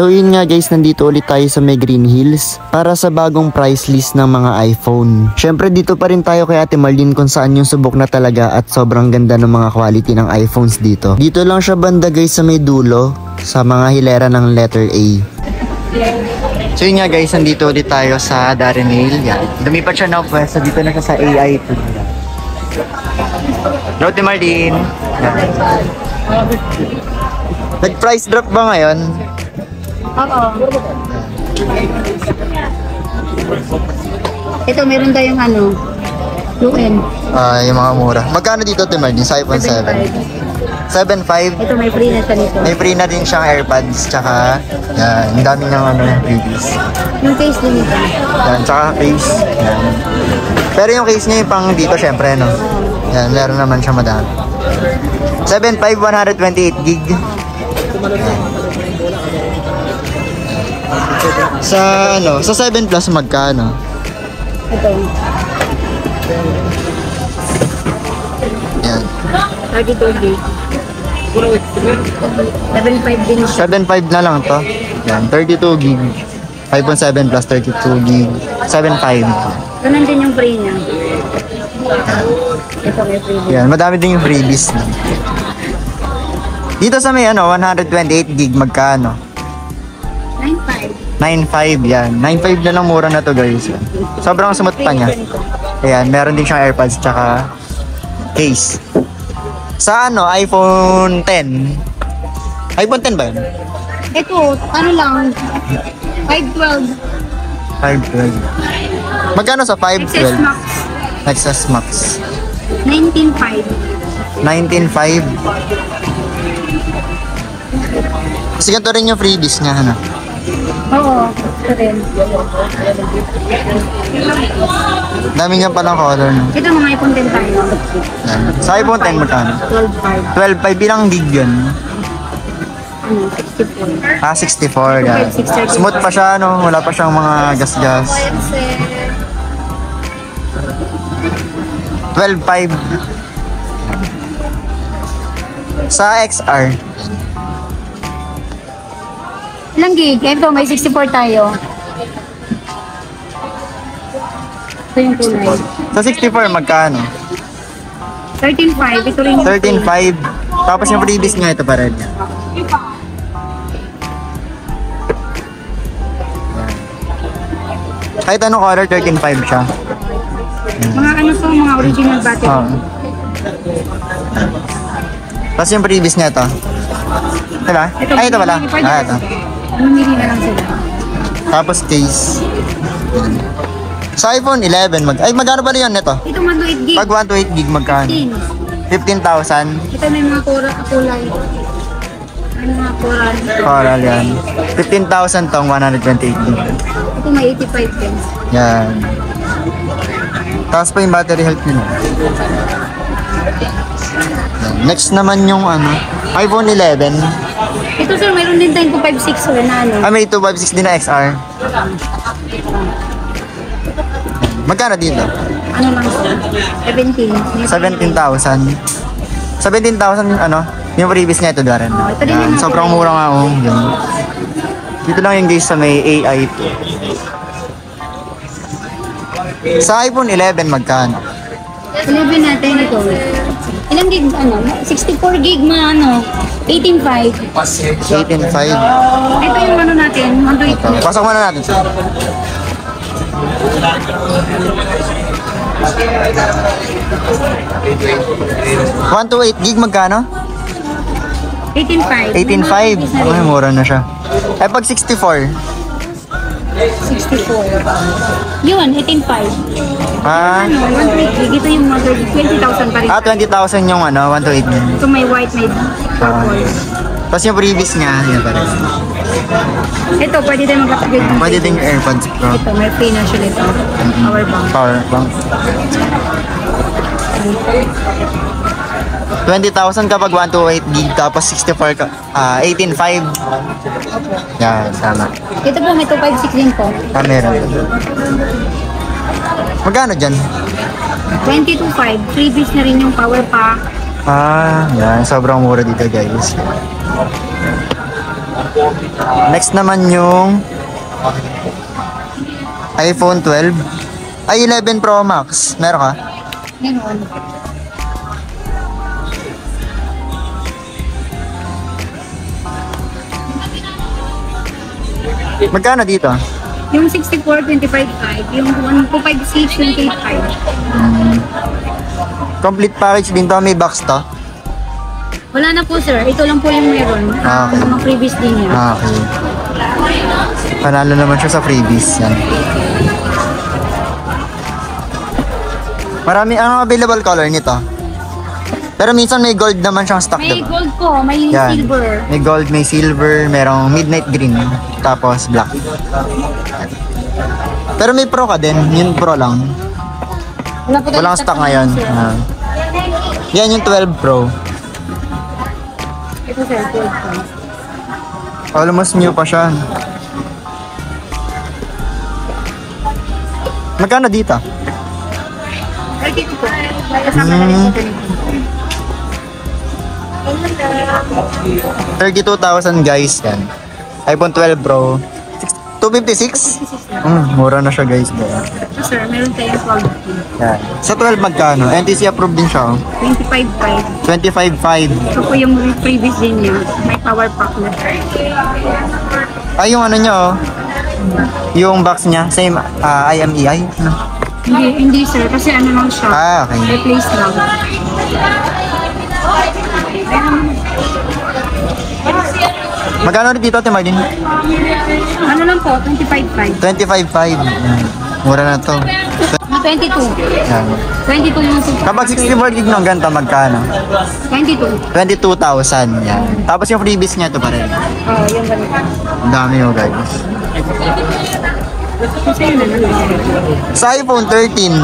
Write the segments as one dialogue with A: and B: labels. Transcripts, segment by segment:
A: So yun nga guys, nandito ulit tayo sa may Green Hills para sa bagong price list ng mga iPhone. Syempre dito pa rin tayo kay Ate Marlene kung saan yung subok na talaga at sobrang ganda ng mga quality ng iPhones dito. Dito lang siya banda guys sa may dulo, sa mga hilera ng letter A. So yun nga guys, nandito ulit tayo sa Darren Hill. Yan. Lumipat siya na pwesto, dito na siya sa AI2. Ate Marlene. Nag-price drop ba ngayon?
B: Oo. Ito, meron tayong UN.
A: Yung mga mura. Magkano dito, Ate Marlene? Sa iPhone 7? 7.5.
B: Ito, may free na siya nito.
A: May free na din siyang AirPods, tsaka yan, ang dami niyang freebies.
B: Yung case din ito.
A: Yan, tsaka case. Yan. Pero yung case niya yung pang dito, syempre, no? Yan, meron naman siya madami. 7.5, 128 gig. Yan. Sa 7 Plus magkano?
B: Ito.
A: Yan.
B: 32 gig. 7.5 din siya.
A: 7.5 na lang to. Yan, 32 gig. iPhone 7 Plus 32 gig. 7.5.
B: Ganun din yung free niya. Ito may free.
A: Yan, madami din yung freebies. Dito sa may 128 gig magkano?
B: 9.5.
A: 9.5 yan. 9.5 na lang mura na to guys. Sobrang smooth pa niya. Ayan, meron din siyang AirPods tsaka case. Sa iPhone 10. iPhone 10 ba yun?
B: Ito, lang, 512.
A: 512. Magkano sa 512?
B: XS Max.
A: XS Max.
B: 19.5.
A: 19.5. Kasi ganito rin yung freebies niya,
B: Oo, ito rin.
A: Dami nga palang color, no?
B: Ito mga iPhone 10 tayo.
A: Yan. Sa iPhone 10 magkano?
B: 12.5.
A: 12.5 bilang gig yun.
B: 64.
A: 64 yan. Smooth pa siya, no? Wala pa siyang mga gas-gas. 12.5. Sa XR.
B: Ilang gig? Ito, may 64 tayo. Ito yung kulay.
A: Sa 64 magkano?
B: 13.5. Ito rin yung
A: 13.5. Tapos yung freebies nga ito pa rin. Kahit anong color, 13.5 siya.
B: mga mga original battery.
A: Tapos yung previous niya ito. Diba? Ay, ito pala. Ito.
B: Bumili na lang sila.
A: Tapos case. Sa iPhone 11, magkano ba yun ito?
B: Ito 128 gig.
A: Pag 128 gig, magkano? 15,000.
B: Ito may mga kulay. May mga coral.
A: Coral yan. 15,000 tong 128 gig.
B: Ito may 85 din.
A: Yan. Tapos pa yung battery health nyo. Next naman yung iPhone 11.
B: Ito sir, mayroon din tayong 256 na
A: May 256 din na XR. Magkano dito?
B: lang sir? 17.
A: 17,000. 17,000 yung previous niya ito Darren.
B: Ito din yung
A: Sobrang mura nga yan. Dito lang yung guys sa may AI2. Sa iPhone 11 magkano?
B: 11 natin ito. Ilang gig 64 gig 18.5.
A: 18.5.
B: Ito yung natin, 128.
A: Pasok muna natin sir. One to 8 gig magkano?
B: 18.5.
A: 18.5. Ay, mura na siya. Ay, pag 64.
B: 64. Yun, 18.5. 128 gig. Ito yung 20,000 pa rin.
A: 20,000 yung 1 to 8 gig.
B: Ito may white, may purple.
A: Tapos yung previous niya, yan pa rin.
B: Ito, pwede din mag-upgrade.
A: Pwede din yung AirPods Pro.
B: Ito, may free na siya nito. Power bank.
A: Power bank. 20,000 kapag 128 gig, tapos 64 ka, 18.5. Yan, tama.
B: Ito po, may 256 din po.
A: Meron. Magkano dyan?
B: 22.5. Freebies na rin yung power pack.
A: Yan. Sobrang mura dito, guys. Next naman yung iPhone 12. Ay, 11 Pro Max. Meron ka?
B: Meron.
A: Magkano dito?
B: Yung 64, 25.5. Yung 256, 28.5.
A: Complete package din to. May box to.
B: Wala na po, sir. Ito lang po yung meron.
A: Okay.
B: Mga previous din niya.
A: Okay. Panalo naman siya sa freebies. Yan. Marami ang available color nito. Pero minsan may gold naman siyang stock,
B: May
A: diba?
B: gold po, may
A: Yan.
B: silver.
A: May gold, may silver, merong midnight green, tapos black. Pero may pro ka din, yun pro lang.
B: Wala po
A: Walang
B: tayo
A: stock
B: sa
A: ngayon.
B: sir.
A: Yan yung 12 Pro.
B: Ito, sir, gold po.
A: Almost new pa siya. Magkano dito?
B: 32 po. Kasama na rin po ganito.
A: 32,000 guys yan. iPhone 12 Pro. 256? Mura na siya guys.
B: Ito, sir, meron tayong 12.
A: Yan. Sa 12 magkano? NTC approved din siya.
B: 25.5.
A: 25.5.
B: Ito po yung previous din niya. May power pack na, sir.
A: Ay, yung ano niya oh. Yung box niya, same IMEI? Ano?
B: Hindi, sir. Kasi ano lang siya.
A: Okay.
B: Replace lang.
A: Magkano rin dito, Ate Marlene?
B: Ano lang po, 25.5.
A: 25.5. Mura na to.
B: 22.
A: Yan.
B: 22 yung super.
A: Kapag 64 gig ng ganito, magkano?
B: 22.
A: 22,000. Yan. Tapos yung freebies niya ito pa rin.
B: Oo, yung ganito.
A: Ang dami mo guys.
B: Kasi yun na lang.
A: Sa iPhone 13,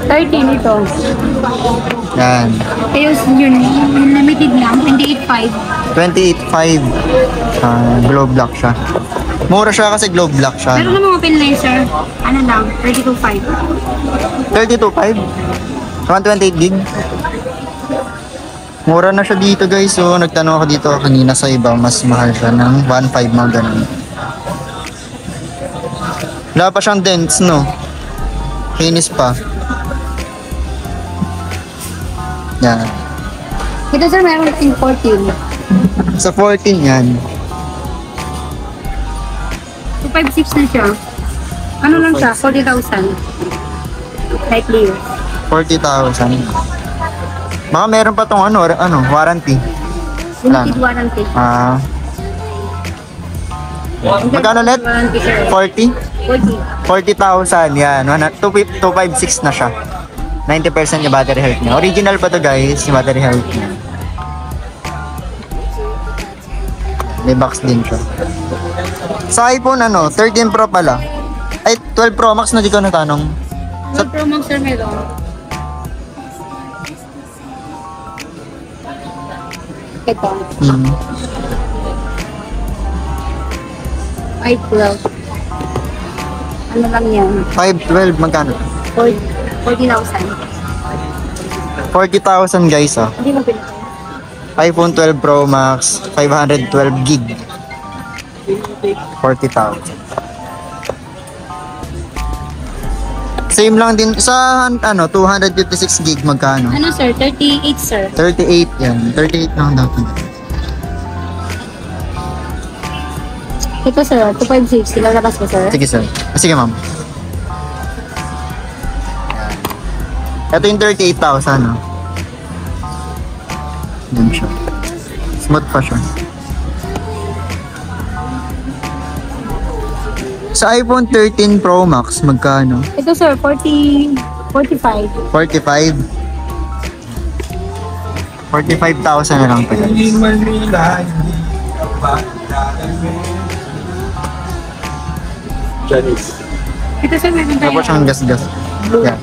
B: 13 ito.
A: yan.
B: Kaya yun, yung limited lang, 28.5.
A: 28.5. Glow black siya. Mura siya kasi glow black siya.
B: Meron na mga pen laser, ano lang, 32.5.
A: 32.5? 128 gig? Mura na siya dito guys. So, nagtanong ako dito kanina sa iba. Mas mahal siya ng 1.5 mga ganun. Wala pa siyang dents, no? Kinis pa. Yan.
B: Ito, sir, meron natin 14.
A: Sa 14 yan.
B: 256 na siya. Ano lang siya, 40,000. Light layer.
A: 40,000. Baka meron pa tong warranty. Wala
B: Limited
A: na.
B: warranty.
A: Magkano ulit?
B: Warranty, sir.
A: 40?
B: 40.
A: 40,000 yan. 256 na siya. 90% yung battery health niya. Original pa to guys, yung battery health niya. May box din siya. Sa iPhone 13 Pro pala. Ay, 12 Pro Max na di ko natanong.
B: Sa Pro Max, sir, meron. Ito.
A: Hmm.
B: 512. Ano lang yan?
A: 512, magkano?
B: 40,000.
A: 40,000 guys
B: Hindi mo pinag-
A: iPhone 12 Pro Max, 512 gig. 40,000. Same lang din sa 256 gig magkano?
B: Ano, sir? 38, sir.
A: 38 yan. 38 lang dapat.
B: Ito, sir. 256. Ilalabas ko, sir.
A: Sige sir. Sige ma'am. Ito yung 38,000 no? Yan siya. Smooth pa siya. Sa iPhone 13 Pro Max, magkano?
B: Ito, sir. 45.
A: 45? 45,000 na lang pa guys.
B: Ito, sir. Meron tayo.
A: Tapos siyang gas-gas. Yan.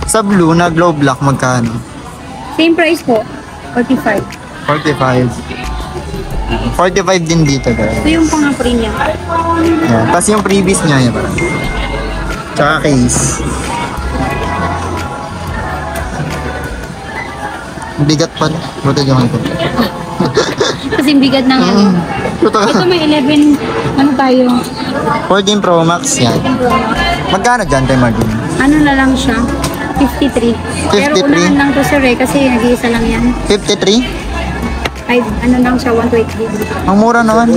A: Sa blue na glow black, magkano?
B: Same price po. 45.
A: 45. 45 din dito guys.
B: Ito yung pang-free niya.
A: Yan. Tapos yung previous niya yan. Tsaka case. Bigat pa. Buti yung ito.
B: Kasi bigat ng ano.
A: Ito
B: Ito may 11, ano tayo?
A: 14 Pro Max yan. Magkano dyan tayo Martin?
B: Ano na lang siya? 53. Pero
A: 53?
B: unahan lang to sir eh, kasi nag-iisa lang yan.
A: 53?
B: Ay, ano lang siya, 128 GB.
A: Ang mura naman.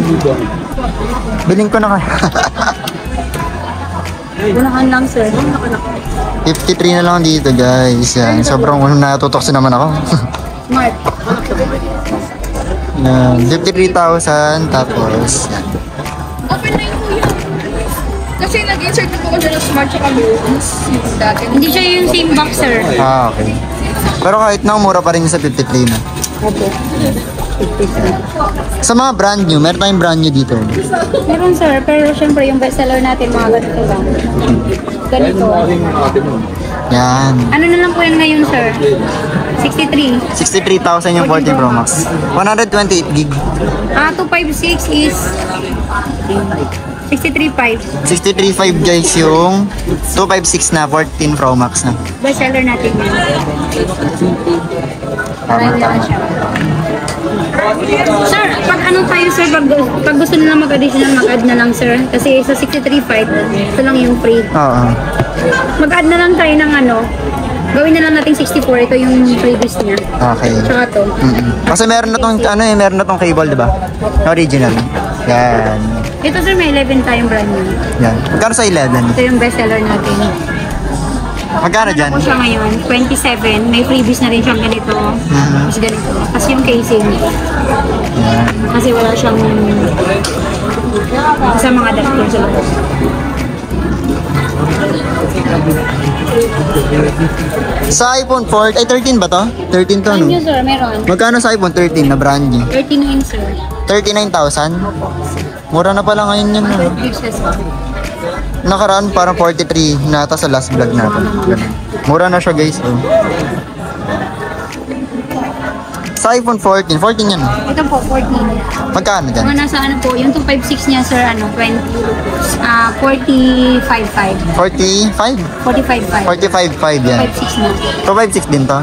A: Biling ko na kaya.
B: Unahan lang sir.
A: 53 na lang dito guys. Yan. Sobrang natutoksin naman ako.
B: Smart.
A: Yan. 53,000 tapos yan.
C: Open na yung kuya. Kasi nag-insert na po ko dyan ng smart tsaka balloons. Yung dati.
B: Hindi siya yung same box sir.
A: Ah, okay. Pero kahit na mura pa rin yung sa 53 na.
B: Opo. 53.
A: Sa mga brand new, meron tayong brand new dito.
B: Meron sir, pero syempre yung bestseller natin mga ganito lang. Ganito.
A: Yan.
B: Ano na lang po yan ngayon sir? 63.
A: 63,000 yung 14 Pro Max. 128 gig.
B: 256 is 63.5.
A: 63.5 guys yung 256 na 14 Pro Max na.
B: Bestseller natin yun. Marami naman siya. Sir, pag ano tayo sir, pag gusto nila mag-additional, mag-add na lang sir. Kasi sa 63.5, ito lang yung free.
A: Oo.
B: Mag-add na lang tayo ng ano, gawin na lang natin 64, ito yung previous niya.
A: Okay.
B: Tsaka to.
A: Kasi meron na tong ano eh, meron na tong cable, 'di ba? Original. Yan.
B: Ito sir, may 11 tayong brand new.
A: Yan. Magkano sa 11?
B: Ito yung bestseller natin.
A: Magkano dyan?
B: Ano po siya ngayon? 27. May freebies na rin siyang ganito. Tapos ganito. Tapos yung casing. Kasi wala siyang sa mga adapter sa loob.
A: Sa iPhone 4, ay 13 ba to? 13 to,
B: Brand new
A: no?
B: sir, meron.
A: Magkano sa iPhone 13 na brand new?
B: 39 sir.
A: 39,000? Mura na pala ngayon yun. No?
B: Pixels.
A: Nakaraan parang 43 nata sa last vlog natin. Ganun. Mura na siya guys. Oh. Sa iPhone 14, 14 yan.
B: Ito po, 14.
A: Magkano dyan?
B: Mga nasa ano po, yung 256 niya sir, ano, 20, 45.5.
A: 45?
B: 45.5.
A: 45.5 yan.
B: 56 na.
A: 256 din to?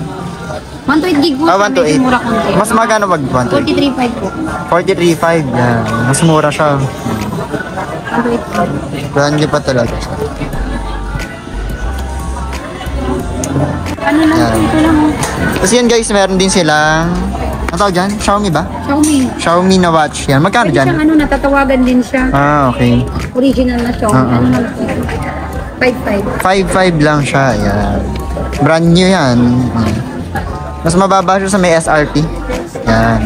B: 128 gig po,
A: Ah,
B: medyo
A: 128.
B: mura konti.
A: Mas magkano pag 128?
B: 43.5 po.
A: 43.5 yan. Mas mura siya.
B: 128.
A: Brand new pa talaga siya.
B: Ano lang,
A: Yan.
B: ito lang.
A: Tapos yan guys, meron din silang ano tawag dyan? Xiaomi ba?
B: Xiaomi.
A: Xiaomi na watch. Yan. Magkano
B: Pwede siyang
A: dyan?
B: ano, natatawagan din siya.
A: Ah, okay.
B: Original na Xiaomi. Ano lang po? 5.5.
A: 5.5 lang siya. Yan. Brand new yan. Mas mababa siya sa may SRP. Yan.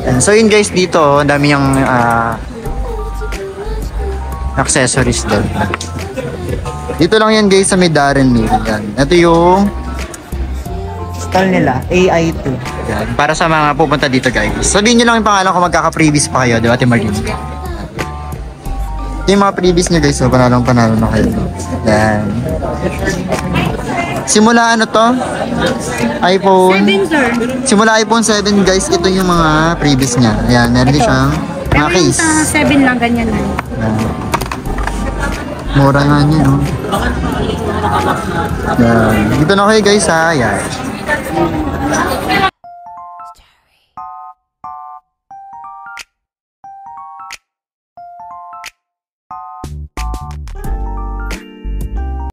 A: Yan. So yun guys, dito, ang dami yung accessories doon. Dito lang yan guys sa may Darren Mill. Yan. Ito yung style nila, AI2. Yan. Para sa mga pupunta dito guys. Sabihin nyo lang yung pangalan kung magkaka-previous pa kayo, di ba, Ate Marlene? Ito yung mga previous nyo guys, so panalo na kayo. Yan. Simula ano to? iPhone.
B: 7 sir.
A: Simula iPhone 7 guys, ito yung mga previous niya. Ayan, meron din siyang mga
B: Pero yung
A: case.
B: sa 7 lang, ganyan na.
A: Ayan. Mura nga niya, no? Ayan. Dito na kayo guys ha. Ayan.